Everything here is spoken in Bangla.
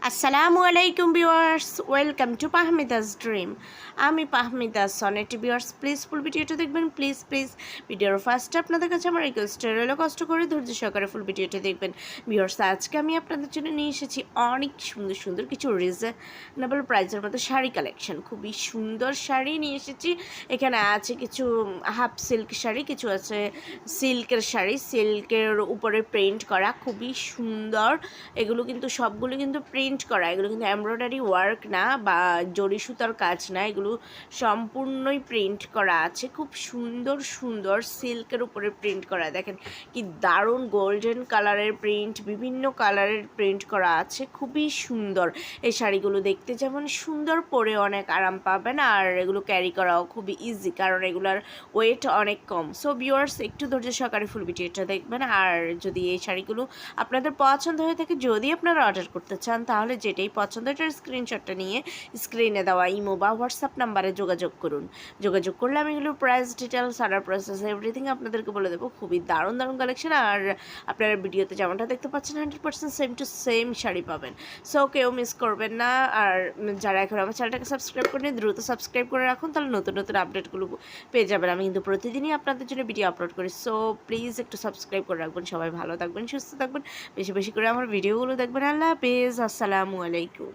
আসসালামু আলাইকুম ভিউয়ার্স, ওয়েলকাম টু পাহমিদাস ড্রিম। আমি পাহমিদা সনেট। ভিউয়ার্স, প্লিজ ফুল ভিডিওটা দেখবেন। প্লিজ ভিডিওর ফার্স্টে আপনাদের কাছে আমার রিকোয়েস্ট রইল, কষ্ট করে ধৈর্য সহকারে ফুল ভিডিওটা দেখবেন। ভিউয়ার্স, আজকে আমি আপনাদের জন্য নিয়ে এসেছি অনেক সুন্দর সুন্দর কিছু রিজনেবল প্রাইসের মধ্যে শাড়ি কালেকশন। খুবই সুন্দর শাড়ি নিয়ে এসেছি। এখানে আছে কিছু হাফ সিল্ক শাড়ি, কিছু আছে সিল্কের শাড়ি, সিল্কের উপরে প্রিন্ট করা, খুবই সুন্দর। এগুলো কিন্তু সবগুলো কিন্তু প্রিন্ট করা, এগুলো কিন্তু এমব্রয়ডারি ওয়ার্ক না বা জরি সুতার কাজ না, এগুলো সম্পূর্ণই প্রিন্ট করা আছে। খুব সুন্দর সুন্দর সিল্কের উপরে প্রিন্ট করা, দেখেন কি দারুণ গোল্ডেন কালারের প্রিন্ট, বিভিন্ন কালারের প্রিন্ট করা আছে, খুবই সুন্দর। এই শাড়িগুলো দেখতে যেমন সুন্দর, পরে অনেক আরাম পাবেন, আর এগুলো ক্যারি করাও খুবই ইজি কারণ এগুলোর ওয়েট অনেক কম। সো ভিউয়ার্স, একটু ধৈর্য সহকারে ফুল ভিডিওটা দেখবেন। আর যদি এই শাড়িগুলো আপনাদের পছন্দ হয়ে থাকে, যদি আপনারা অর্ডার করতে চান, তাহলে যেটাই পছন্দ এটার স্ক্রিনশটটা নিয়ে স্ক্রিনে দেওয়া ইমো বা হোয়াটসঅ্যাপ নাম্বারে যোগাযোগ করুন। যোগাযোগ করলে আমি এগুলো price details, order process, everything আপনাদেরকে বলে দেবো। খুবই দারুণ দারুণ কালেকশন, আর আপনারা ভিডিওতে যেমনটা দেখতে পাচ্ছেন 100% সেম টু সেম শাড়ি পাবেন। সো কেউ মিস করবেন না। আর যারা এখন আমার চ্যানেলটাকে সাবস্ক্রাইব করেন, দ্রুত সাবস্ক্রাইব করে রাখুন, তাহলে নতুন নতুন আপডেটগুলো পেয়ে যাবেন। আমি কিন্তু প্রতিদিনই আপনাদের জন্য ভিডিও আপলোড করি। সো প্লিজ একটু সাবস্ক্রাইব করে রাখবেন। সবাই ভালো থাকবেন, সুস্থ থাকবেন, বেশি বেশি করে আমার ভিডিওগুলো দেখবেন। আল্লাহ হাফেজ, আসসালামু আলাইকুম।